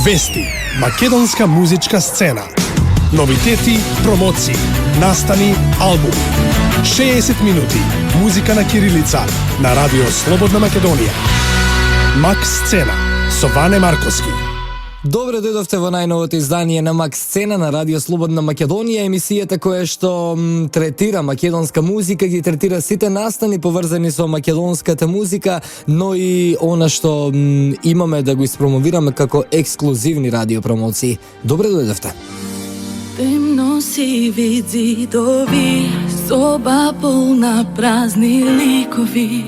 Вести, македонска музичка сцена. Новитети, промоции, настани, албуми. 60 минути музика на кирилица на Радио Слободна Македонија. Мак сцена со Ване Марковски. Добре дојдовте во најновото издание на Мак сцена на Радио Слободна Македонија, емисијата која што третира македонска музика, ги третира сите настани поврзани со македонската музика, но и она што имаме да го испромовираме како ексклузивни радиопромоции. Добре дојдовте. Темно-сиви зидови, соба полна празни ликови,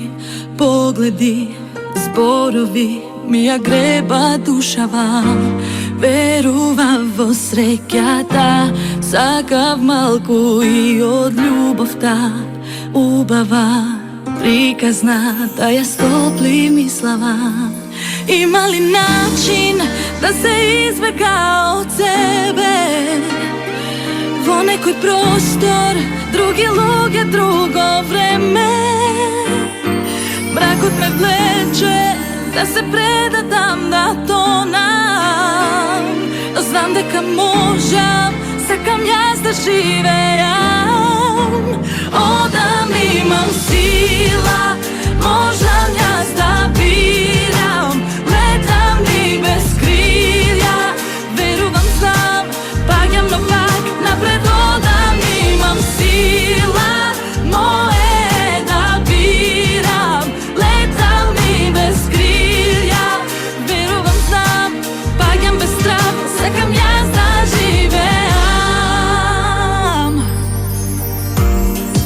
погледи, зборови, ми ја греба душава. Верувам во среќата, сакав малку и од љубовта, убава, приказна, да ја стопли мислава. Има ли начин да се избега од себе? Во некој простор, други луѓе, друго време. Бракот ме влече да се предадам, да тонам. Знам дека можам, сакам јас да живеам. Одам имам сила, можам јас да бирам. Летам ни без крилја, верувам сам, паѓам но пак напред одам, имам сила, мое да бирам. Летам ни без крилја, верувам сам, паѓам без страх, сакам јас да живеам.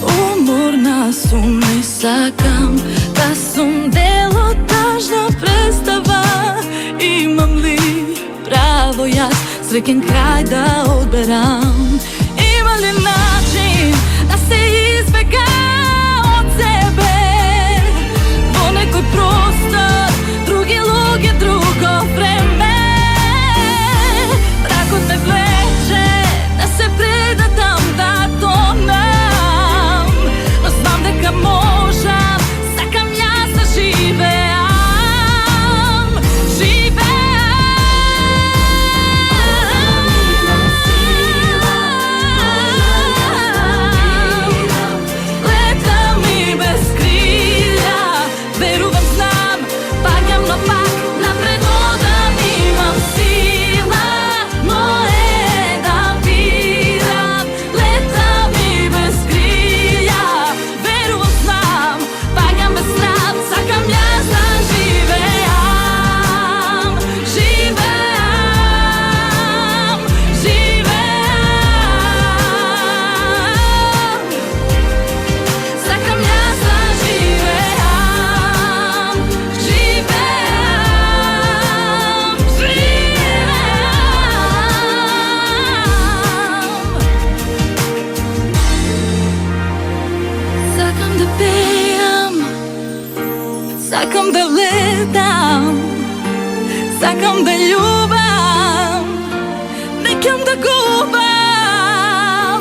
Уморна сум, не сакам да сум дел од тажна представа. Имам ли право јас среќен крај да одберам? Има ли начин да се избега од себе? Во некој простор, други луѓе, друго време. Бракот ме влече да се предадам, да тонам. Но знам дека можам, сакам јас да живеам. Сакам да летам, сакам да љубам, некам да губам.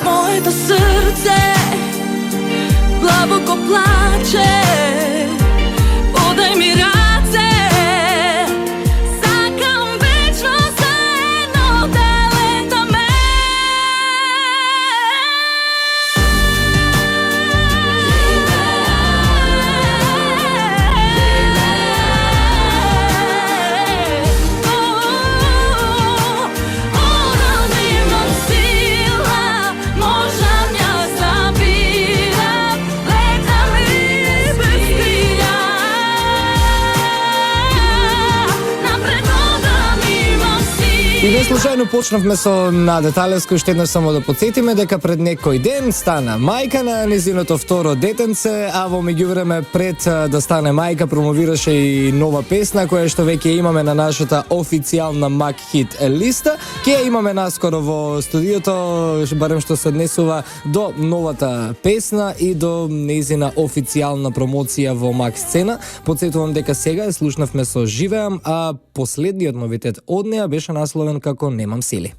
Моето срце длабоко плаче, подај ми раце, сакам вечно заедно да летаме. И не случајно почнавме со Наде Талевска, уште еднаш само да подсетиме дека пред некој ден стана мајка на незиното второ детенце, а во меѓувреме пред да стане мајка промовираше и нова песна која што веќе имаме на нашата официјална Мак хит листа. Ке ја имаме наскоро во студиото, барем што се однесува до новата песна и до незина официјална промоција во Мак сцена. Подсетувам дека сега ја слушнавме со Живеам, а последниот новитет од неа беше насловен како Немам сили.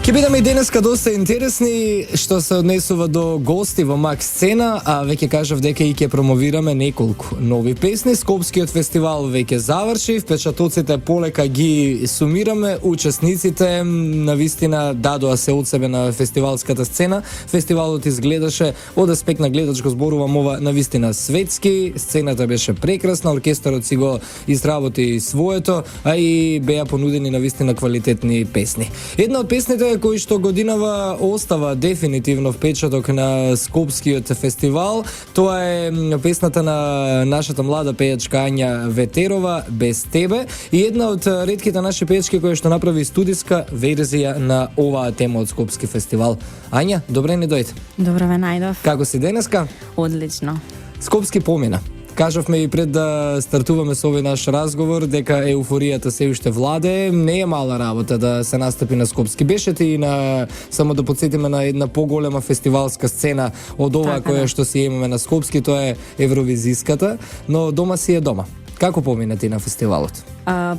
Ке бидеме денеска доста интересни што се однесува до гости во Мак сцена, а веќе кажав дека и ќе промовираме неколку нови песни. Скопскиот фестивал веќе заврши, впечатоците полека ги сумираме, учесниците навистина дадоа се од себе на фестивалската сцена. Фестивалот изгледаше од аспект на гледачко зборувам ова навистина светски, сцената беше прекрасна, оркестарот си го изработи своето, а и беа понудени навистина квалитетни песни. Една од песните кои што годинава остава дефинитивно впечаток на Скопскиот фестивал, тоа е песната на нашата млада пејачка Ања Ветерова "Без тебе" и една од ретките наши пејачки кои што направи студиска верзија на оваа тема од Скопски фестивал. Ања, добре ни дојде. Добро ве најдов. Како си денеска? Одлично. Скопски помина. Кажавме и пред да стартуваме со овој наш разговор дека еуфоријата се уште владе, не е мала работа да се настапи на Скопски. Беше и на само да потсетиме на една поголема фестивалска сцена од оваа која што си имаме на Скопски, тоа е Евровизиската, но дома си е дома. Како помина ти на фестивалот?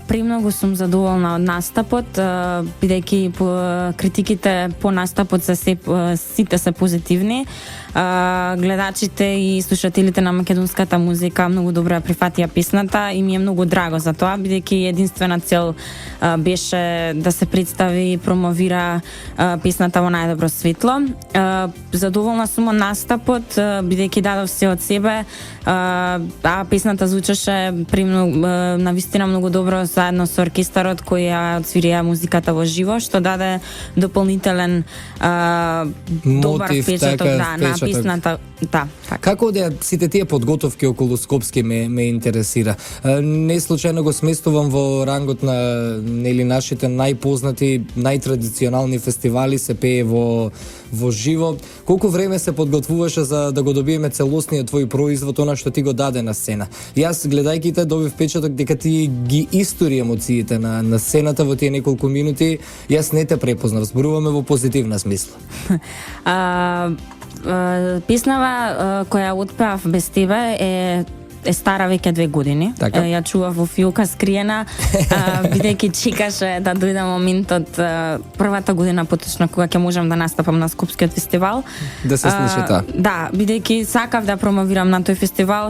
Премногу сум задоволна од настапот, бидејќи критиките по настапот сите се позитивни. Гледачите и слушателите на македонската музика многу добро ја прифатија песната и ми е многу драго за тоа, бидејќи единствена цел беше да се представи и промовира песната во најдобро светло. Задоволна сум од настапот, бидејќи дадов се од себе, а песната звучеше навистина многу добро заедно со оркестарот кој ја отсвирија музиката во живо, што даде дополнителен добар впечаток на песната. Да, така. Како да сите тие подготовки околу Скопски ме интересира. Не случајно го сместувам во рангот на нашите најпознати, најтрадиционални фестивали се пее во живо. Колку време се подготвуваше за да го добиеме целосниот твој производ, она што ти го даде на сцена? Јас гледајќи те добив впечаток дека ти ги истори емоциите на сцената во тие неколку минути. Јас не те препознав, зборуваме во позитивна смисла. Песнава која отпеав "Без тебе" е стара веќе 2 години. Така? Ја чував во фиока скриена, бидејќи чекаше да дојде моментот првата година поточно кога ќе можам да настапам на Скопскиот фестивал. Да се случи тоа. Да, бидејќи сакав да промовирам на тој фестивал,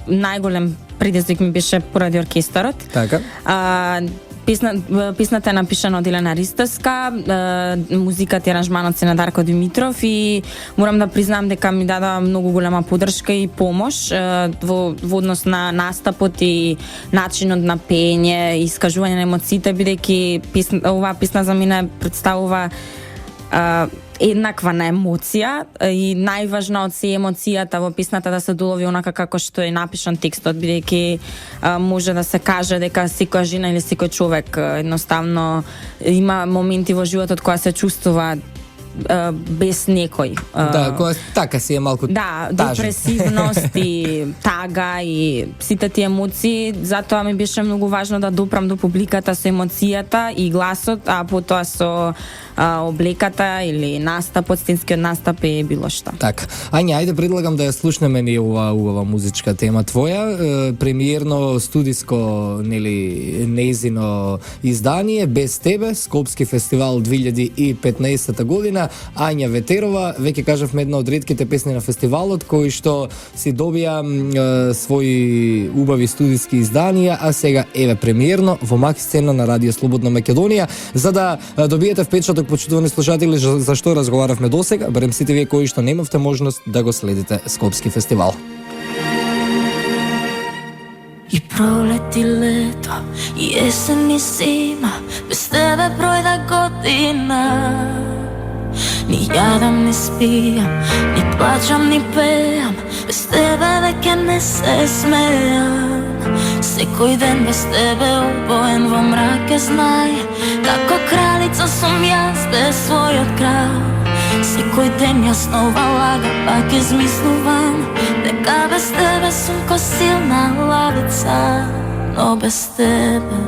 најголем предизвик ми беше поради оркестарот. Така. Песната е напишана од Елена Ристовска, музиката и аранжманот се на Дарко Димитров и морам да признам дека ми дада многу голема поддршка и помош во однос на настапот и начинот на пење и искажување на емоциите, бидејќи оваа песна за мене представува еднаква на емоција и најважна од се емоцијата во песната да се долови онака како што е напишан текстот, бидејќи може да се каже дека секоја жена или секој човек едноставно има моменти во животот кога се чувствува без некој. Да, која така си е малку тажен. Депресивност и тага и сите тие емоции, затоа ми беше многу важно да допрам до публиката со емоцијата и гласот, а потоа со облеката или настапот, стинскиот настап и било што. Така. Ања, ајде предлагам да ја слушнеме ни ова музичка тема твоја, премиерно студиско нејзино издание "Без тебе", Скопски фестивал 2015 година. Ања Ветерова, веќе кажавме една од ретките песни на фестивалот кои што си добија своји убави студиски изданија, а сега еве премиерно во Мак сцена на Радио Слободна Македонија. За да добиете впечаток, почитувани слушатели, за што разговаравме досега, барем сите вие кои што немавте можност да го следите Скопски фестивал. И пролет и лето, и есен и зима, без тебе пројде година. Ни јадам, ни спијам, ни плачам, ни пеам, без тебе веќе не се смеам. Секој ден без тебе обоен во мрак е знај, како кралица сум јас без својот крал. Секој ден јас нова лага, пак измислувам дека без тебе сум ко силна лавица. Но без тебе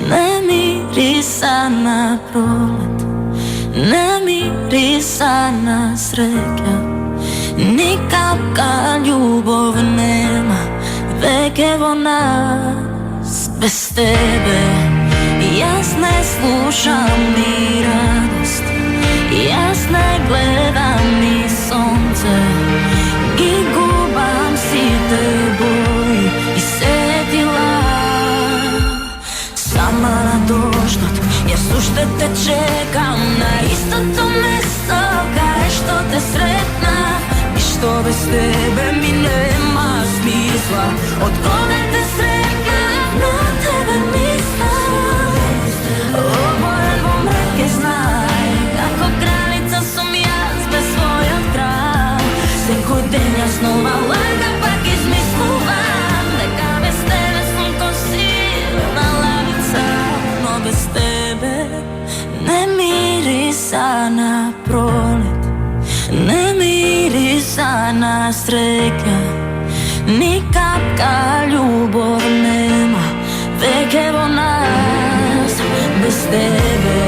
не мириса на пролет, не мириса на среќа, ни капка љубов нема веќе во нас. Без тебе јас не слушам ни радост, Jaz ne gledam ni sonce, gi gubam si teboj i setila. Sama na dožnot, jaz ušte te čekam na istoto mesto, kaj što te sretna. I što bez tebe mi nema smisla, od koga te sretna, na tebe mislim. Oboran bom reke znaj, kako kraljica sam jaz bez svojog kraja. Sekoj den jaz nova laga pak izmisluvam, neka bez tebe sam ko silna lavica. No bez tebe ne mirisa na prolet, ne mirisa na sreća, ni kapka ljubov nema, vek evo nas bez tebe.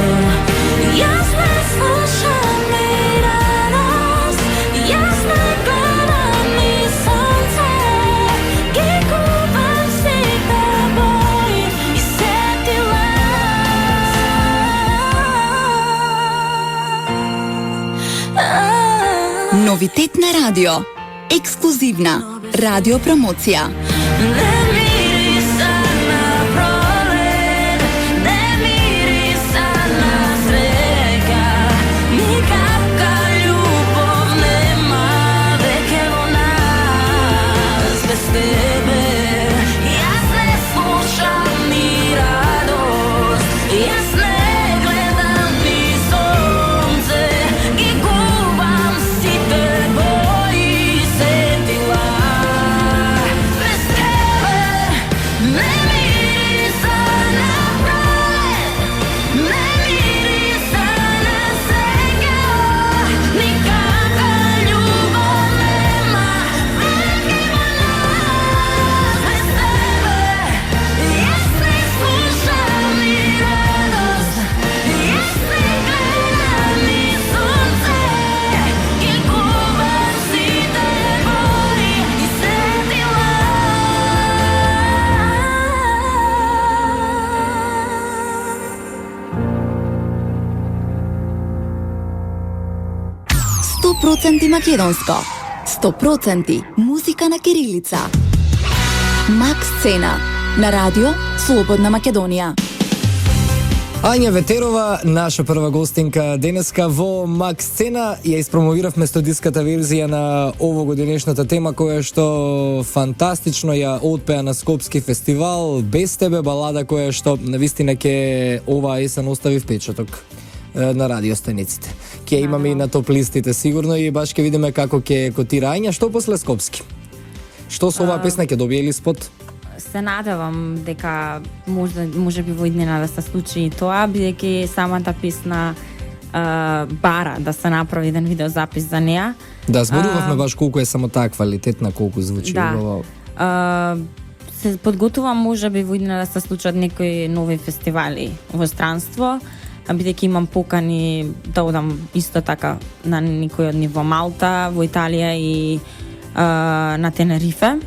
Jaz ne slušam ni radost, jaz ne gledam ni sonce, ki gubam si teboj i setila. Novitet na radio. Ekskluzivna radio promocija. Ne mirisa na prolet, ne mirisa na sreća, ni kapka ljubov nema, vek evo nas bez tebe. Jaz ne slušam ni radost, jaz ne gledam ni sonce, ki gubam si teboj i setila. Bez tebe ne mirisa na prolet, ne mirisa na sreća, ni kapka ljubov nema, vek evo nas bez tebe. Jaz ne slušam ni radost, jaz ne gledam ni sonce, ki gubam si teboj i setila. 100% makedonsko, 100% muzika na kirilica. Max Scena na radio Slobodna Makedonija. Anja Veterova, naša prva gostinka deneska vo Max Scena, je ispromoviravме студijskата верзија на овогодинешната тема, која што фантастично ја отпеа на Скопски фестивал Без тебе, балада која што навистина ќе оваа есен остави впечаток на радиостаниците. Ќе имаме и на топ листите сигурно и баш ќе видиме како ќе котира Ања. Што после Скопски? Што со оваа песна ќе добие ли спот? Се надевам дека може би во иднина да се случи и тоа, бидејќи самата песна бара да се направи еден видеозапис за неа. Да, зборувавме баш колку е само таа квалитетна, колку звучи убаво. Се подготувам може би во иднина да се случат некои нови фестивали во странство, бидејќи имам покани да одам исто така на некој од нив во Малта, во Италија и на Тенерифе.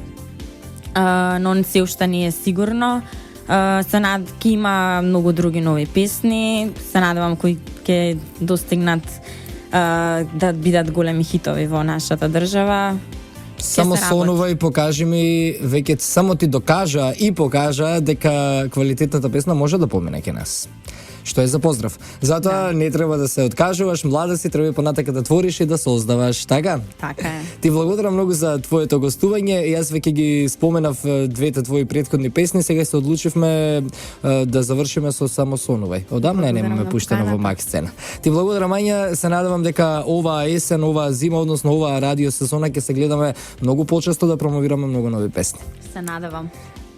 Но се уште не е сигурно. Се ќе има многу други нови песни. Се надевам кои ќе достигнат да бидат големи хитови во нашата држава. Само сонува и покажи ми, веќе само ти докажа и покажа дека квалитетната песна може да помине ке нас. Што е за поздрав. Затоа не треба да се откажуваш, млада си, треба понатака да твориш и да создаваш, така? Така е. Ти благодарам многу за твоето гостување. Јас веќе ги споменав двете твои претходни песни, сега се одлучивме да завршиме со само сонувај. Одамна немаме пуштено во Max Scena. Ти благодарам, Ања, се надевам дека оваа есен, оваа зима, односно оваа радио сезона ќе се гледаме многу почесто да промовираме многу нови песни. Се надевам.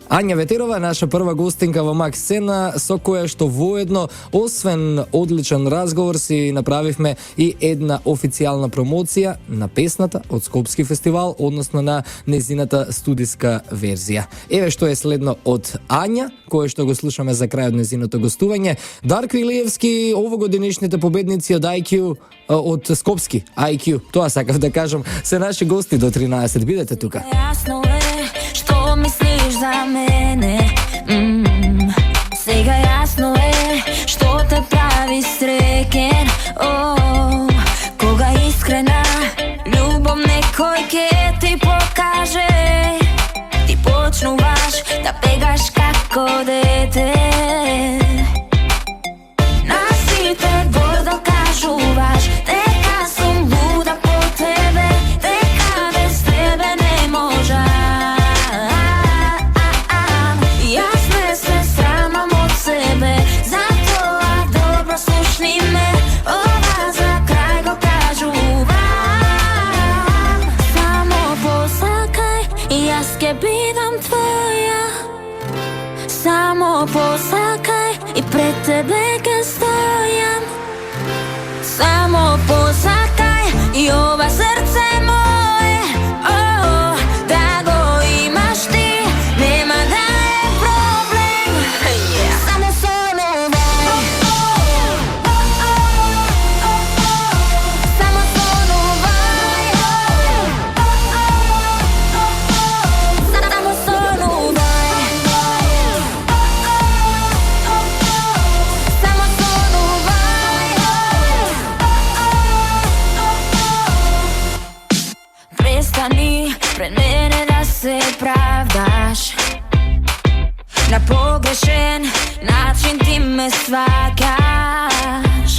Ања Ветерова, наша прва гостинка во Max Scena, со која што воедно, освен одличен разговор, си направивме и една официјална промоција на песната од Скопски фестивал, односно на незината студиска верзија. Еве што е следно од Ања, кое што го слушаме за крај од незиното гостување. Дарко Илиевски, овогодинешните победници од IQ, од Скопски IQ, тоа сакав да кажам, се наши гости до 13. Бидете тука. Ясно е, што мислиш за мене. Сега ясно е, што те прави среќен. kaže, ti počnуваš da begaš kako dete. Na sите gordo kažuvaš, дека sum luda po tebe, дека bez tebe ne moža. Jaz ne se sramam od sebe, zato dobro slušni me, ova za kraj go kažuvam. Samo posakaj, jaz ke bidam tvoja. Samo posakaj i pred tebe ke stojam. Samo posakaj i ova srce moje, oh, da go imaš ti, nema da je problem. Samo sonuvaj, samo sonuvaj, samo sonuvaj, samo sonuvaj. Prestani pred mene da se pravdaš, na pogrešen način ti me svakaš.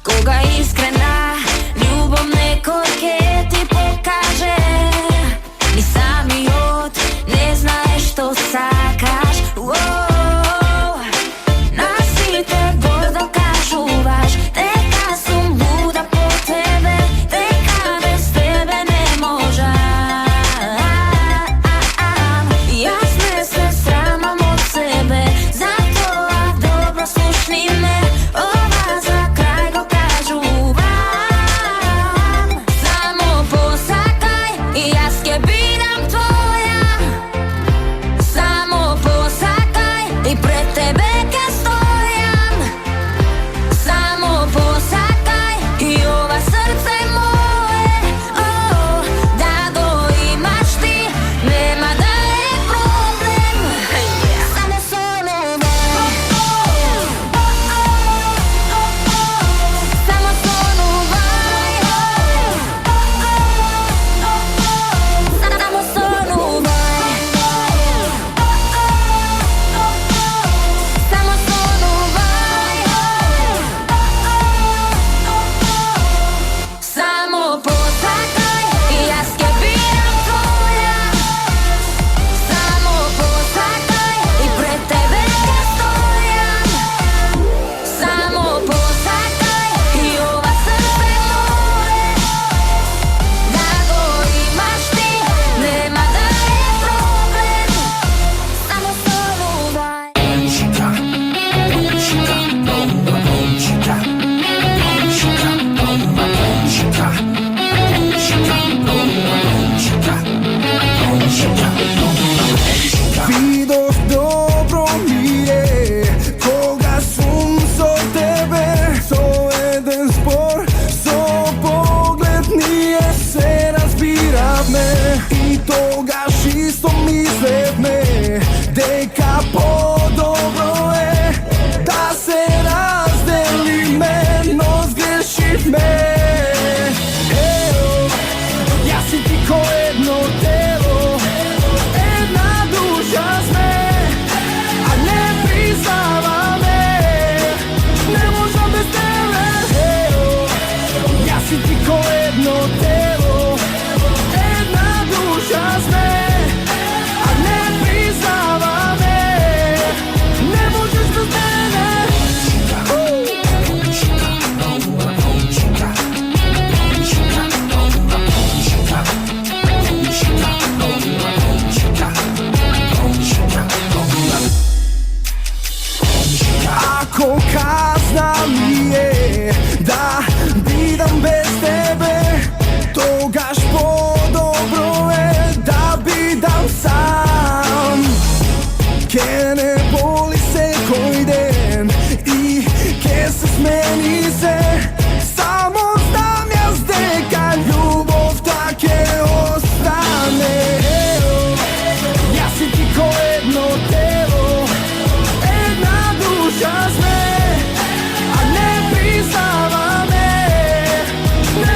Koga iskrena ljubav nekoj ke ti pokaže, ni sami od ne znaš što sakaš. Nasite gordo kažuvaš, дека sum luda po tebe, дека bez tebe ne moža. Jaz ne se sramam od sebe, zato dobro slušni me, ova za kraj go kažuvam. Samo posakaj i jaz ke bidam tvoja. Samo posakaj i pred tebe ke stojam. Samo posakaj i ova srce moje, oh, da go imaš ti, nema da je problem. Samo sonuvaj, samo sonuvaj, samo sonuvaj, samo sonuvaj. Samo posakaj i jaz ke bidam tvoja. Samo posakaj i pred tebe ke stojam. Samo posakaj i ova srce moje, da go imaš ti, nema da je problem. Samo sonuvaj. Vidoh dobro mi je, koga sum so tebe, so eden zbor, so pogled nije se razbira me, i togaš isto mislet me, дека по-добро е да се разделиме, но сгрешихме. Јас и ти ко едно тело, една душа сме, а не признаваме, не можам без тебе. Јас и ти ко едно тело, една душа сме, а не признаваме, не можеш без мене. Ако казна ми е да бидам без тебе, тогаш по-добро е да бидам сам. Ке не боли секој ден и ке се смени се, само знам јас дека љубовта ке остане. Јас и ти ко едно тело, една душа сме, а не признаваме, не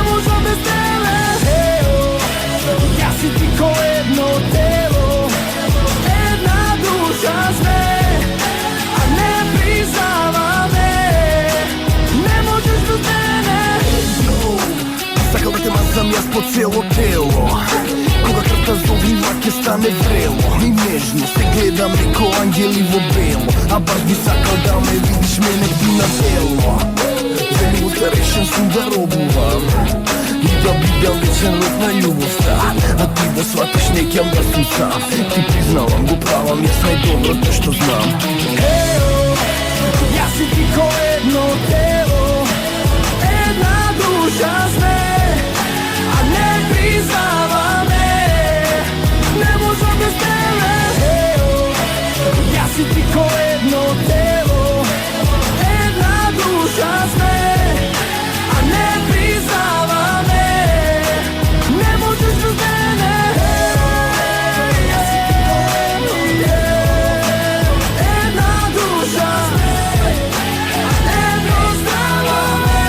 по цело тело. Кога крвта зови лак стане врело. И нежно се гледаме ко ангели во бело. А баш би сакал да ме видиш мене ти на дело. Велико старешен сум да робувам и да бидам вечен род на љубовта. А ти да сватиш неќам да сум сам. Ти признавам, го правам, јас најдоброто што знам. Јас и ти ко едно тело, една душа сме, а не признаваме, не можам без тебе. Јас и ти ко едно тело, една душа сме, а не признаваме, не можеш без мене. Јас и ти ко едно тело, една душа сме, а не признаваме,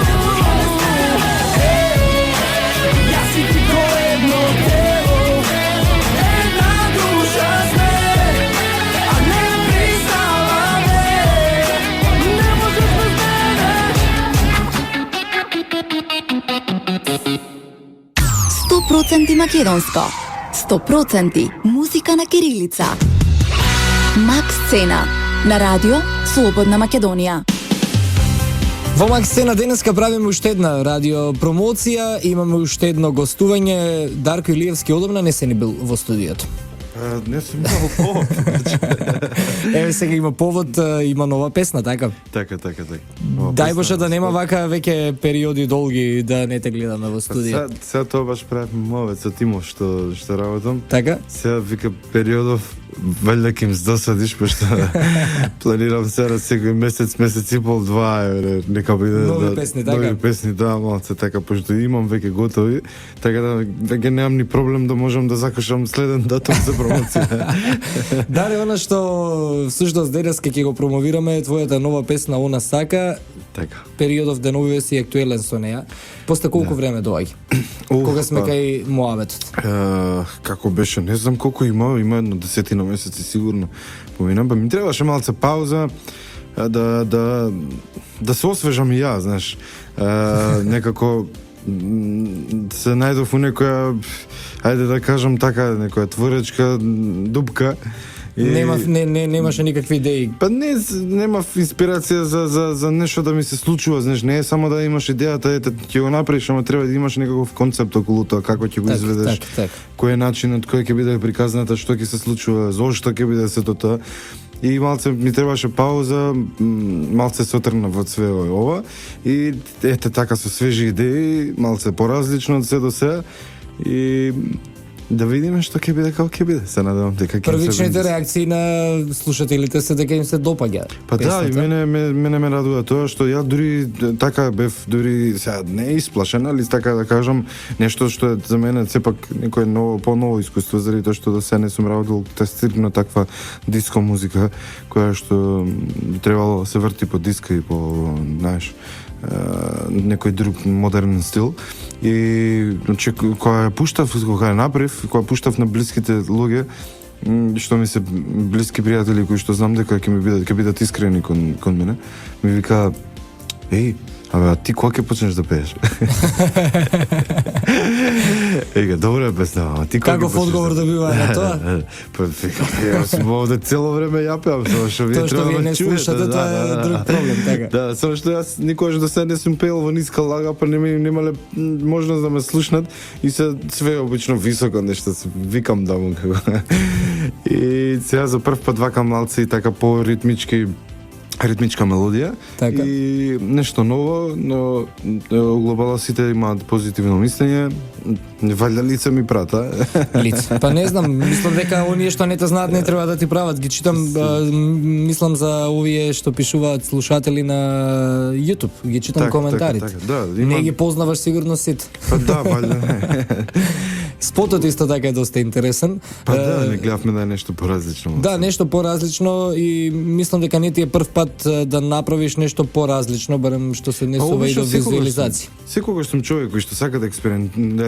не можеш без мене. Јас и ти ко едно тело, една душа сме, а не признаваме, не можеш без мене. 100% македонско. 100% музика на кирилица. Макс Сцена на радио Слободна Македонија. Во Макс Сцена денеска правиме уште една радио промоција, имаме уште едно гостување. Дарко Илиевски одамна не се ни бил во студиото. Не сум имал повод. Еве сега има повод, има нова песна, така? Така. Дај Боже да нема вака веќе периоди долги да не те гледаме во студио. Сега тоа баш правим мовет со Тимо што работам. Така? Сега вика периодов валјда ќе им здосадиш, пошто планирам сега секој месец и пол, два, нека биде нови песни, така? Нови песни, да, малце така, пошто имам веќе готови, така да веќе немам ни проблем да можам да закашам следен датум за промоција. Дали, она што всушност денеска ќе го промовираме е твојата нова песна Она сака. Така. Периодов денови си актуелен со неа. После колку време доаѓа? Кога сме кај муабетот? Како беше, не знам колку има едно 10 месеци сигурно помина, па ми требаше малце пауза да се освежам и ја, знаеш. Некако се најдов у некоја, ајде да кажам така, некоја творечка дупка. Немаше никакви идеи. Па немав инспирација за нешто да ми се случува, знаеш, не е само да имаш идејата, ете ќе го направиш, ама треба да имаш некаков концепт околу тоа, како ќе го изведеш, кој е начинот, кој ќе биде приказната, што ќе се случува, зошто ќе биде сето тоа. И малце ми требаше пауза, малце се отргна во све ова и ете така со свежи идеи, малце поразлично од се до се и да видиме што ќе биде, како ќе биде. Се надевам дека ќе првичните реакции на слушателите се дека им се допаѓа. Па да, и мене ме радува тоа што ја дури така бев сега не исплашен, али така да кажам нешто што е за мене сепак некое по-ново искуство, заради тоа што до се не сум работил тестирно таква диско музика која што требало да се врти по диска и по, знаеш, некој друг модерен стил. И кога ја пуштав, кога ја направив, кога ја пуштав на блиските луѓе, што ми се блиски пријатели кои што знам дека ќе бидат искрени кон мене, ми вика: "Еј, абе, а ти кога ќе почнеш да пееш?" Ега, добра песна, а ти кога ќе почнеш? Каков одговор да бива на тоа? Па вика, јас сум овде цело време ја пеам, само што вие треба да не слушате, тоа е друг проблем, така. Да, само што јас никогаш до сега не сум пеел во ниска лага, па немале можност да ме слушнат и се све обично високо нешто викам да му како. И сега за прв пат вакам малце и така по ритмичка мелодија, така. И нешто ново, но глобално сите имаат позитивно мислење. Валја лице ми прата. Лице. Па не знам, мислам дека оние што не те знаат не треба да ти прават. Ги читам, мислам за овие што пишуваат слушатели на YouTube. Ги читам коментарите. Да, не ги познаваш сигурно сите. Па да, валја не. Спотот исто така е доста интересен. Па да, не гледавме да е нешто поразлично. Да, нешто поразлично и мислам дека не ти е прв пат да направиш нешто поразлично, барем што се однесува и до визуализација. Секогаш сум човек кој што сака да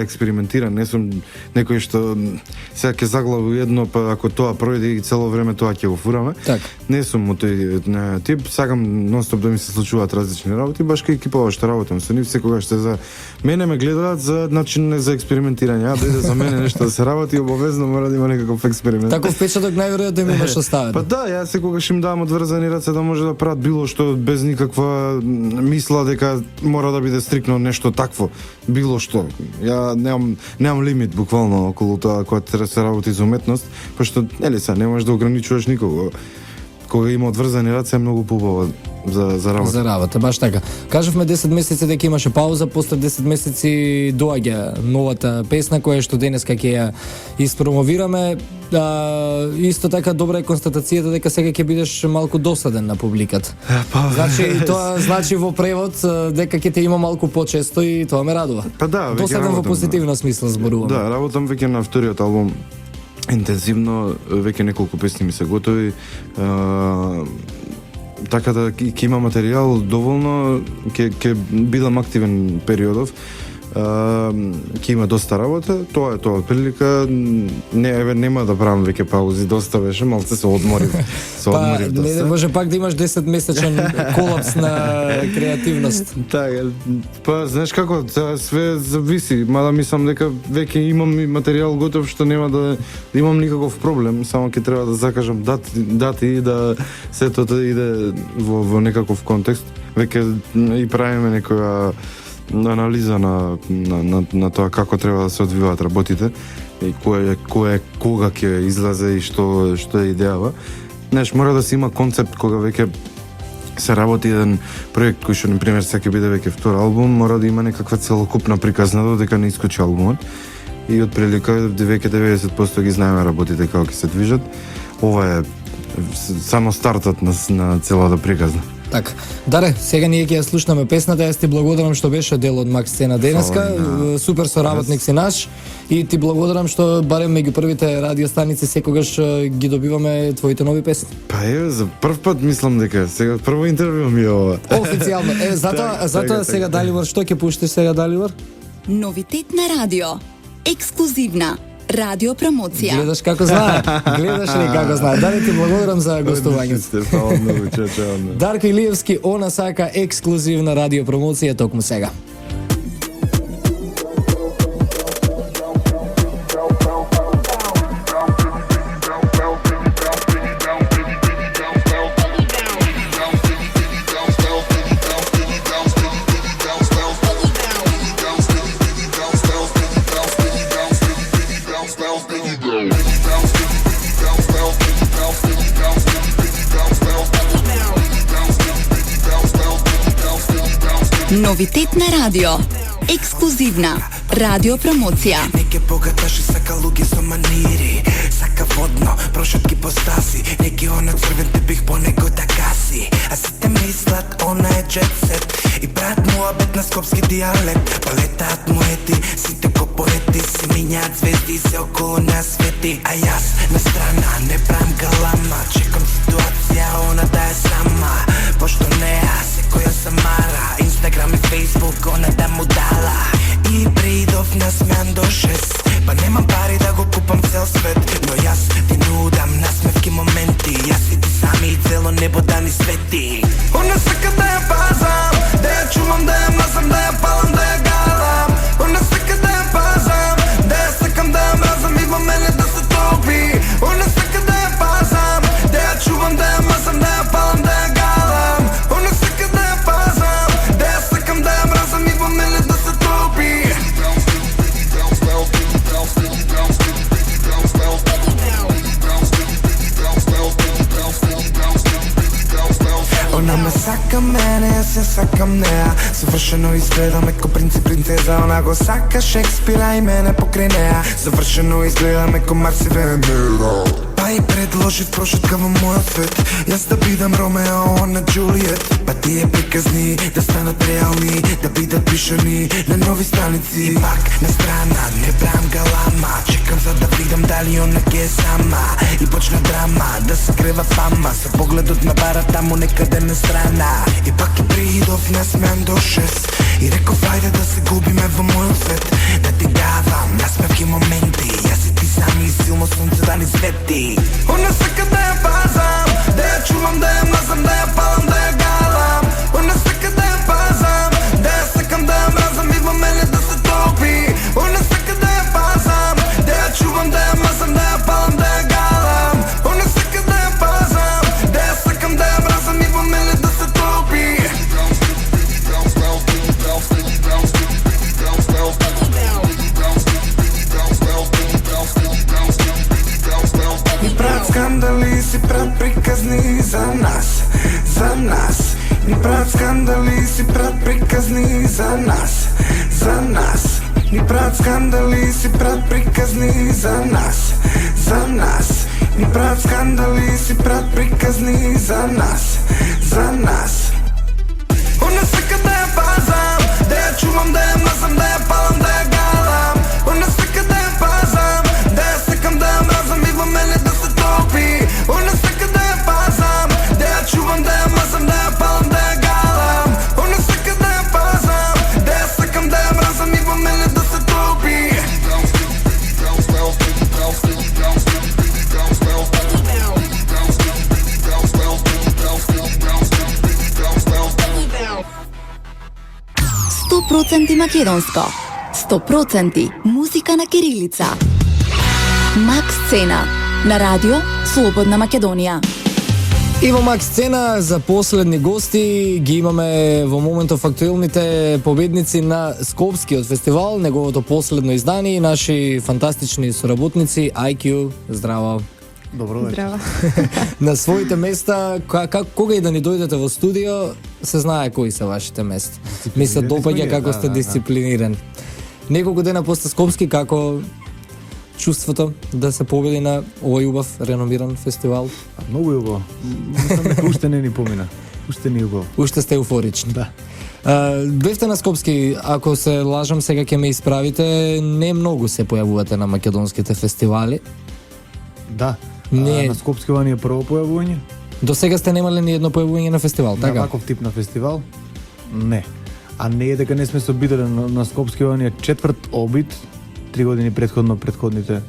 експериментира, не сум некој што сега ќе заглави едно, па ако тоа пројде и цело време тоа ќе го фураме. Так. Не сум од тој тип, сакам нонстоп да ми се случуваат различни работи, баш кај екипава што работам со нив, секогаш се за мене ме гледаат за начин за експериментирање. Биде за мене нешто да се работи, обовезно мора да има некаков експеримент. Таков впечаток најверојатно им имаш оставен. Па да, јас секогаш им давам одврзани раце да може да прават било што без никаква мисла дека мора да биде стрикно нешто такво, било што. Ја немам лимит буквално околу тоа кога се работи за уметност, пошто нели се не можеш да ограничуваш никого. Кога има одврзани раце е многу побава за работа. За работа, баш така. Кажавме 10 месеци дека имаше пауза, после 10 месеци доаѓа новата песна која што денеска ќе ја испромовираме. Исто така добра е констатацијата дека сега ќе бидеш малку досаден на публиката. Значи тоа значи во превод дека ќе те има малку почесто и тоа ме радува. Па да, досаден во позитивна смисла зборувам. Да, работам веќе на вториот албум интензивно, веќе неколку песни ми се готови. Така да ќе има материјал доволно, ќе бидам активен периодов. Ќе има доста работа, тоа е тоа прилика. Нема да правам веќе паузи, доста беше, малце се одморив. Не може пак да имаш 10 месечен колапс на креативност. Така, па знаеш како, све зависи, мада мислам дека веќе имам материјал готов што нема да имам никаков проблем, само ќе треба да закажам дати и да сето да иде во некаков контекст. Веќе и правиме некоја анализа на тоа како треба да се одвиваат работите и кога ќе излезе и што е идејава. Знаеш, мора да се има концепт кога веќе се работи еден проект кој што, например, сега ќе биде веќе втор албум, мора да има некаква целокупна приказна додека не искочи албумот. И од прилика веќе 90% ги знаеме работите како ќе се движат. Ова е само стартот на целата приказна. Така. Даре, сега ние ќе ја слушнаме песната. Јас ти благодарам што беше дел од Макс Сцена денеска. Супер соработник си наш и ти благодарам што барем меѓу првите радиостаници секогаш ги добиваме твоите нови песни. Па за прв пат мислам дека сега прво интервју ми е ова. Официјално. Затоа сега Далибор, што ќе пуштиш сега Далибор? Новитет на радио. Ексклузивна радио промоција. Гледаш како знае. Гледаш ли како знае. Даре, ти благодарам за гостувањето. Дарко Илиевски, она сака ексклузивна радио промоција токму сега. Новитет на радио. Ексклузивна радио промоција. Неке богаташи сака луѓе со манири, сака водно, прошетки по стаси, неки она црвен тепих по него да гаси. А сите мислат она е джет сет и брат муабет на скопски диалект. Полетаат моети, сите ко поети, си минјаат звезди се околу нас свети. А јас на страна не брам галама, чекам ситуација она да е сама, пошто неа секоја самара, Инстаграм и Фейсбук она да му дала. И придов на смјан до 6, па немам пари да го купам цел свет, но јас ти нудам насмевки моменти, јас и ти сами и цело небо да ни свети. Она сака да ја пазам, да ја чувам, да ја мазам, да ја палам, да ја галам. Она сака да ја пазам, да ја сакам, да ја мразам и во мене да се топи. Она сака да ја пазам, да ја чувам, да ја мазам, да ја палам, да ја галам. Она сака да ја пазам, да ја сакам, да ја мразам и во мене да се топи. Она ме сака мене, јас ја сакам неа. Совршено изгледаме ко принц и принцеза. Она го сака Шекспира и мене покрај неа. Совршено изгледаме ко Марс и Венера. А и предложив прошетка во мојот свет. Јас да бидам Ромео, она Джулиет. Па тие приказни да станат реални, да бидат пишани на нови страници. И пак на страна, не брам галама, чекам за да видам дали она ке е сама. И почна драма, да се крева фама, со погледот на бара таму некаде на страна. И пак и придов насмеан до 6 и реков ајде да се губиме во мојот свет. Да ти давам насмевки моменти, јас и ти сами и силно сонце да ни свети. Она сака да ја пазам, да ја чувам, да ја мазам, да ја палам, да ја галам. Она сака да ја пазам, да ја сакам, да ја мразам и во мене да се топи. Она сака да ја пазам, да ја чувам, да ја мазам, да ја палам, да ја галам. Она сака да ја пазам, да ја сакам, да ја мразам и во мене да се топи. Ни правят скандали, си правят приказни за нас, за нас. Ни правят скандали, си правят приказни за нас, за нас. Ни правят скандали, си правят приказни за нас, за нас. Ни правят скандали, си правят приказни за нас, за нас. Она сака да ја пазам, да ја чувам, да ја мазам, да ја палам, да ја галам. Она сака да ја пазам, да ја сакам, да ја мразам и во мене да се топи. Она сака да ја пазам, да ја чувам, да ја мазам, да ја палам, да ја галам. Она сака да ја пазам, да ја сакам, да ја мразам и во мене да се топи. Проценти македонско, 100% музика на кирилица. Макс Сцена на радио Слободна Македонија. И во Макс Сцена за последни гости ги имаме во моментов актуелните победници на Скопскиот фестивал, неговото последно издание и наши фантастични соработници IQ. Здраво. Добро вечер. Здраво. На своите места, кога и да ни дојдете во студио, се знае кои се вашите места. Ми се допаѓа како сте дисциплиниран. Неколку дена после Скопски, како чувството да се победи на овој убав, реномиран фестивал? Многу убаво. Мислам дека уште не ни помина. Уште не убаво. Уште сте еуфорични. Да. Бевте на Скопски, ако се лажам, сега ќе ме исправите, не многу се појавувате на македонските фестивали. Да. Не. На Скопски ова ни е прво појавување. До сега сте немале ни едно појавување на фестивал, така? На ваков тип на фестивал? Не. А не е дека не сме се обидели на Скопски, ова ни е четврт обид. 3 години предходните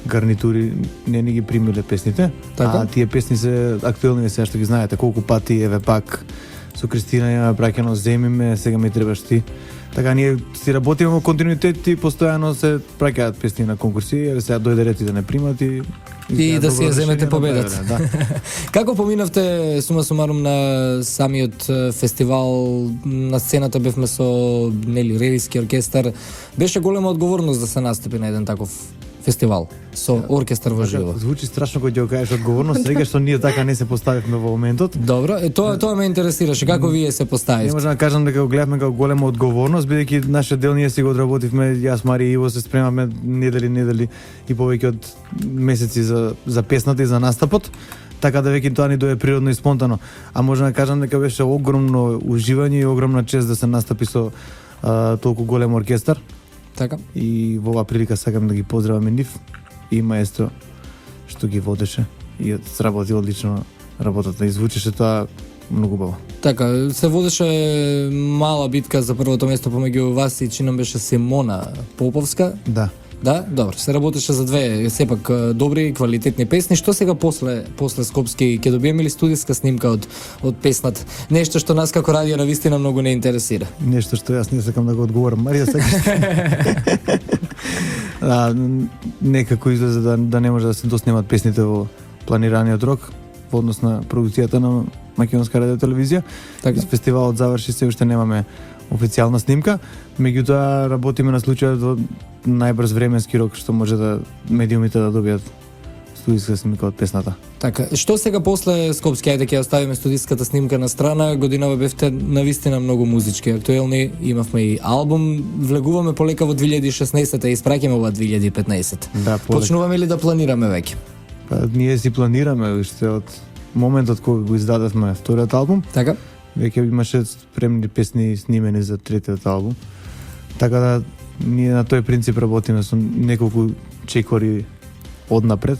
гарнитури не ни ги примиле песните. Така? А тие песни се актуелни сега што ги знаете. Колку пати еве пак со Кристина имаме праќано земиме, сега ми требаш ти. Така ние си работиме во континуитет и постојано се праќаат песни на конкурси, еве сега дојде ред и да не примат и да си ја земете победата. Да. Како поминавте сума сумарум на самиот фестивал? На сцената бевме со ревиски оркестар. Беше голема одговорност да се настапи на еден таков фестивал со оркестар во живо. Звучи страшно кога ќе кажеш одговорност, сега што ние така не се поставивме во моментот. Добро, тоа ме интересираше, како вие се поставивте? Не можам да кажам дека го гледавме како голема одговорност, бидејќи нашиот дел ние си го одработивме, јас, Мари и Иво се спремавме недели и повеќе од месеци за песната и за настапот, така да веќе тоа ни дое природно и спонтано. А можам да кажам дека беше огромно уживање и огромна чест да се настапи со толку голем оркестар. Така. И во оваа прилика сакам да ги поздравам и нив и маестро што ги водеше и сработи одлично работата и звучеше тоа многу убаво. Така, се водеше мала битка за првото место помеѓу вас и чином беше Симона Поповска. Да. Да, добро, се работеше за две сепак добри, квалитетни песни. Што сега после Скопски ќе добиеме ли студиска снимка од песната? Нешто што нас како радио навистина многу не интересира. Нешто што јас не сакам да го одговорам. Марија сакаш? Некако излезе да не може да се доснимат песните во планираниот рок во однос на продукцијата на Македонска радио телевизија. Така. Фестивалот заврши, се уште немаме официјална снимка, меѓутоа работиме на случајот во најбрз временски рок што може да медиумите да добијат студиска снимка од песната. Така, што сега после Скопски, ајде ќе оставиме студиската снимка на страна, годинава бевте навистина многу музички актуелни, имавме и албум, влегуваме полека во 2016-та и испраќаме во 2015. Да, почнуваме ли да планираме веќе? Ние си планираме уште од моментот кога го издадевме вториот албум. Така? Веќе имаше спремни песни снимени за третиот албум. Така да ние на тој принцип работиме со неколку чекори однапред.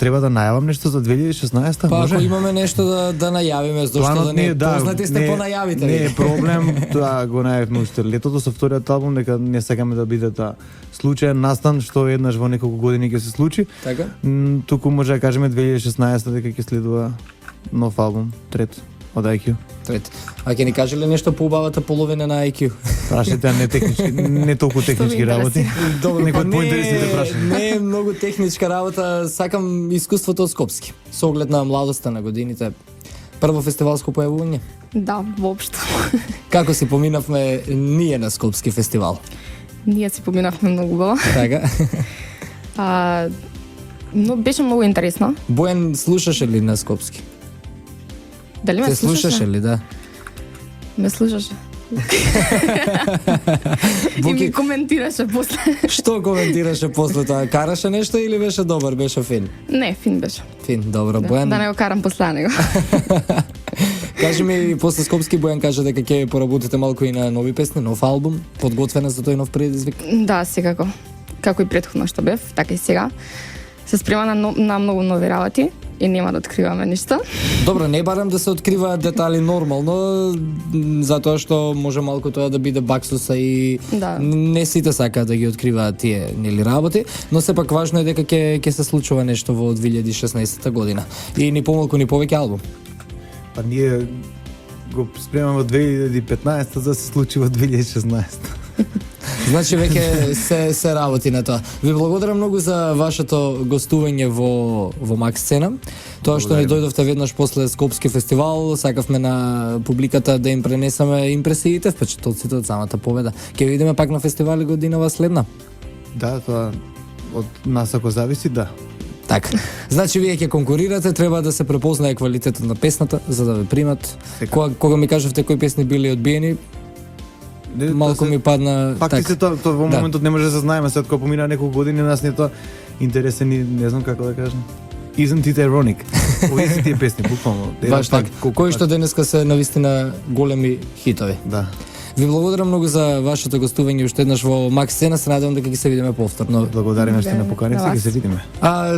Треба да најавам нешто за 2016-та, Па може? ако имаме нешто да најавиме, зашто Планот да не ни е, познати сте по најавите. Не е проблем, тоа го најавивме уште летото со вториот албум, дека не сакаме да биде таа случаен настан што еднаш во неколку години ќе се случи. Така? Туку може да кажеме 2016 дека ќе следува нов албум, трет од IQ. Трет. А ќе ни каже ли нешто по убавата половина на IQ? Прашајте не технички, не толку технички работи. Добро, некои па од поинтересните не, прашања. не е многу техничка работа, сакам искуството од Скопски. Со оглед на младоста на годините. Прво фестивалско појавување. Да, воопшто. Како си поминавме ние на Скопски фестивал? Ние си поминавме многу убаво. Така. Но беше многу интересно. Бојан слушаше ли на Скопски? Дали ме Се слушаше ли, да? Ме слушаше. И ми коментираше после. Што коментираше после тоа? Караше нешто или беше добар, беше фин? Не, фин беше. Фин, добро. Да, Бојан... да не го карам после него. Кажи ми, после Скопски Бојан кажа дека ќе поработите малку и на нови песни, нов албум, подготвена за тој нов предизвик. Да, секако. Како и претходно што бев, така и сега. Се спрема на многу нови работи и нема да откриваме ништо. Добро, не барам да се откриваат детали нормално, затоа што може малку тоа да биде баксуса и Да. не сите сакаат да ги откриваат тие нели работи, но сепак важно е дека ќе се случува нешто во 2016 година. И ни помалку ни повеќе албум. Па ние го спремаме во 2015 за да се случи во 2016. Значи веќе се работи на тоа. Ви благодарам многу за вашето гостување во Макс Сцена. Тоа што ни дојдовте веднаш после Скопски фестивал, сакавме на публиката да им пренесеме импресиите, впечатоците од самата победа. Ќе видиме пак на фестивали годинава следна. Да, тоа од нас ако зависи, да. Така. Значи вие ќе конкурирате, треба да се препознае квалитетот на песната за да ве примат. Кога ми кажавте кои песни били одбиени, малку ми падна Факти се тоа во моментот не може да се знаеме, след кога помина неколку години нас не тоа интересен и не знам како да кажам. Isn't it ironic? Овие се тие песни, буквално. Баш така. Кои што денеска се навистина големи хитови. Да. Ви благодарам многу за вашето гостување уште еднаш во Макс Сцена, се надевам дека ќе се видиме повторно. Благодариме што не поканивте, ќе се видиме.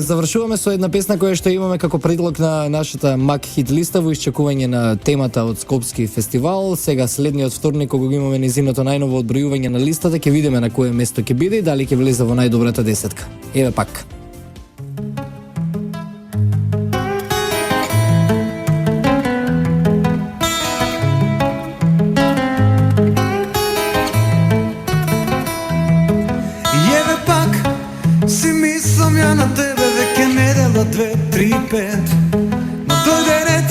Завршуваме со една песна која што имаме како предлог на нашата Мак хит листа во исчекување на темата од Скопски фестивал. Сега следниот вторник кога го имаме низиното најново одбројување на листата, ќе видиме на кое место ќе биде и дали ќе влезе во најдобрата десетка. Еве пак. На тебе веќе недела 2, 3, 5. Но дојде ред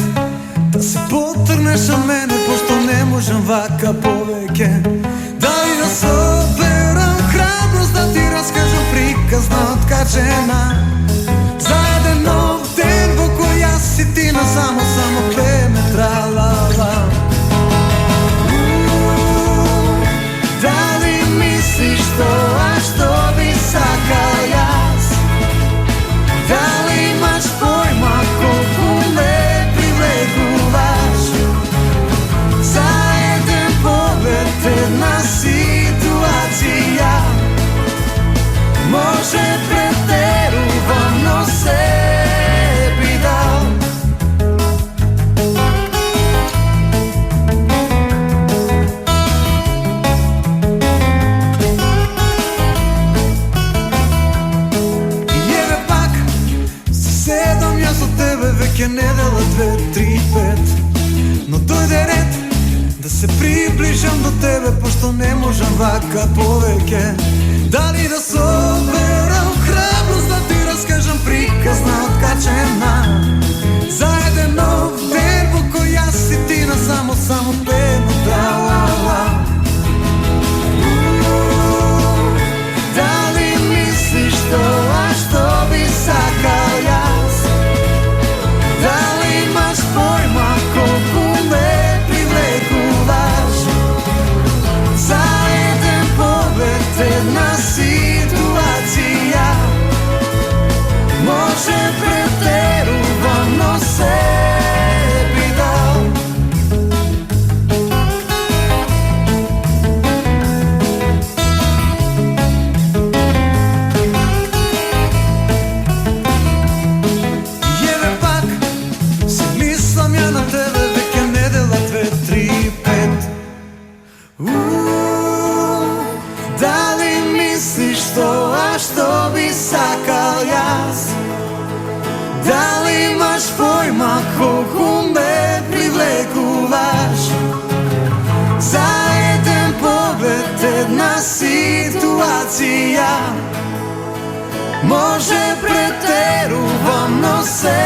да се потрнеш од мене, пошто не можам вака повеќе. Дали да соберам храброст да ти раскажам приказна откачена за еден нов ден во кој јас си ти на само пеме тралала. Дали мислиш тоа што би сакал јас? Дали имаш појма колку ме привлекуваш? За еден поглед, една ситуација може претерувам, но се би дал. Веќе недела 2, 3, 5. Но дојде ред да се приближам до тебе, пошто не можам вака повеќе. Дали да соберам храброст да ти раскажам приказна откачена за еден нов ден во кој јас си ти на само пеме тралала. Дали мислиш тоа што би сакал јас? Дали имаш појма колку ме привлекуваш? За еден поглед, една ситуација колку ме привлекуваш. За еден поглед, една ситуација може претерувам, но се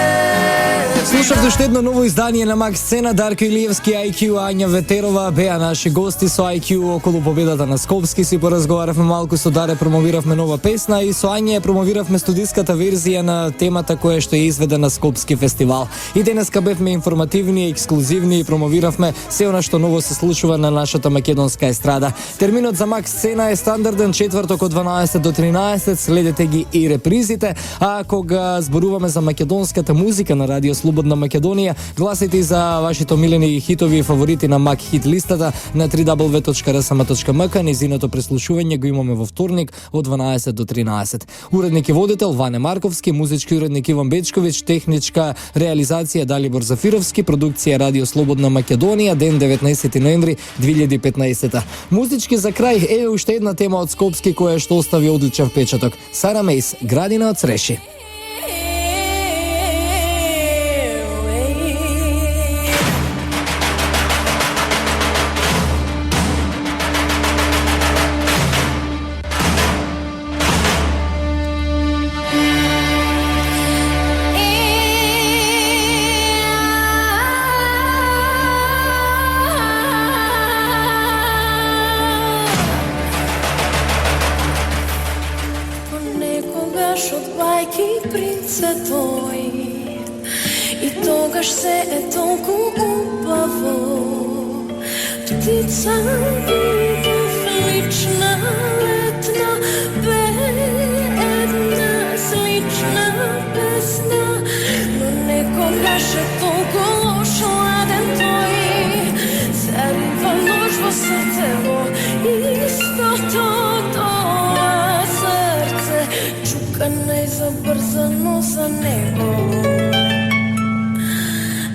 Слушавте уште едно ново издание на Макс Сцена. Дарко Илиевски, IQ, Ања Ветерова беа наши гости со IQ околу победата на Скопски. Си поразговаравме малку со Даре, промовиравме нова песна и со Ања промовиравме студиската верзија на темата која што е изведена на Скопски фестивал. И денеска бевме информативни, ексклузивни и промовиравме се она што ново се случува на нашата македонска естрада. Терминот за Макс Сцена е стандарден четврток од 12 до 13, следете ги и репризите, а кога зборуваме за македонската музика на Радио Слободна Македонија, гласайте за вашите омилени хитови и фаворити на Мак Хит листата на www.rsma.mk. Незиното преслушување го имаме во вторник од 12 до 13. Уредник и водител Ване Марковски, музички уредник Иван Бечковиќ, техничка реализација Далибор Зафировски, продукција Радио Слободна Македонија, ден 19 ноември 2015. Музички за крај е уште една тема од Скопски која што остави одличен впечаток. Сара Мейс, Градина од цреши. Птица видов лична, летна, бедна, слична песна, но некогаш е толку лош ладен тој, зарива нож во срцево, истото тоа срце, чука најзабрзано за него.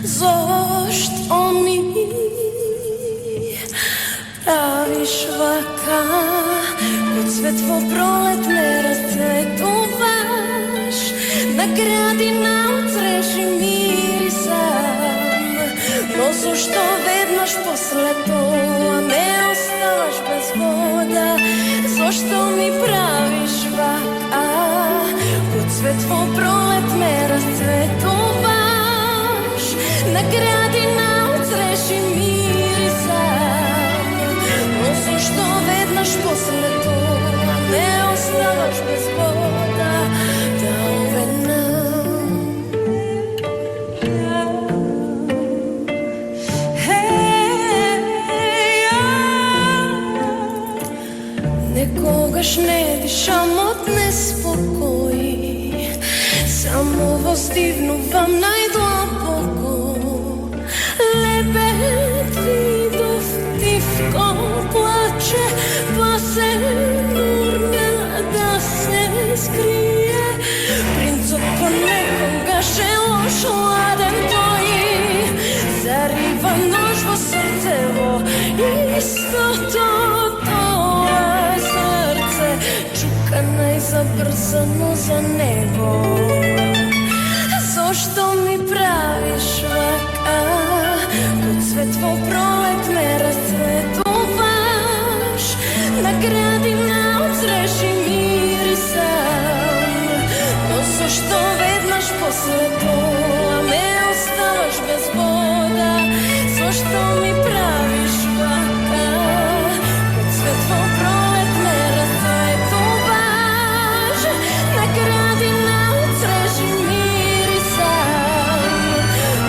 Зошто ми правиш вака, од цвет во пролет ме расцветуваш, на градина од цреши мирисам, но зошто веднаш после тоа ме оставаш без вода, зошто ми правиш вака, од цвет во пролет ме расцветуваш, на градина од цреши мирисам, зошто веднаш после тоа ме оставаш без вода, да уведнам. Некогаш не дишам од неспокој, само воздивнувам најдлабоко, лебед видов тивко плаче, па се нурна да се скрие. Принцот понекогаш е лош ладен тој, зарива нож во срцево, истото тоа срце, чука најзабрзано за него. Зошто ми правиш вака, од цвет во пролет ме расцветуваш, на градина од цреши мирисам, но зошто веднаш после тоа ме оставаш без вода, зошто ми правиш вака, од цвет во пролет ме расцветуваш, на градина од цреши мирисам,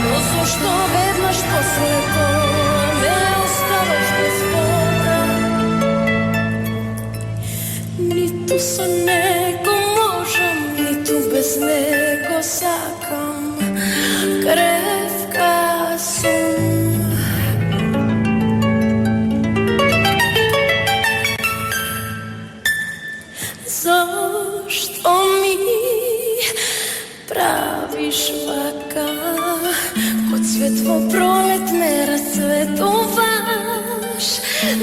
но зошто веднаш после тоа ме оставаш без вода. Ниту со него можам, ниту без него сакам, кревка сум. Зошто ми правиш вака, код цвет во пролет ме расцветуваш,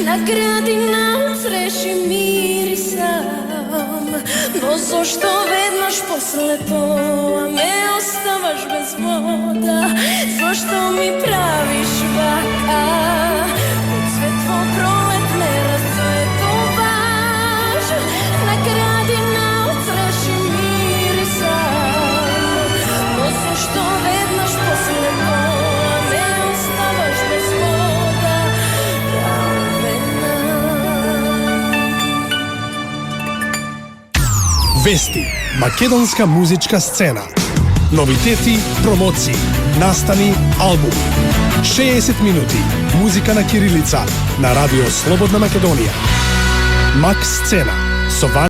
Награди наутреши мирисам, но зошто веднаш после тоа ме оставаш без вода? Зошто ми правиш вака? Од светло пролет ме разцветуваш. Награди наутреши мирисам, но зошто веднаш после тоа ме оставаш без вода? Вести, македонска музичка сцена. Новитети, промоции, настани, албуми. 60 минути музика на кирилица на Радио Слободна Македонија. Мак сцена со Ваня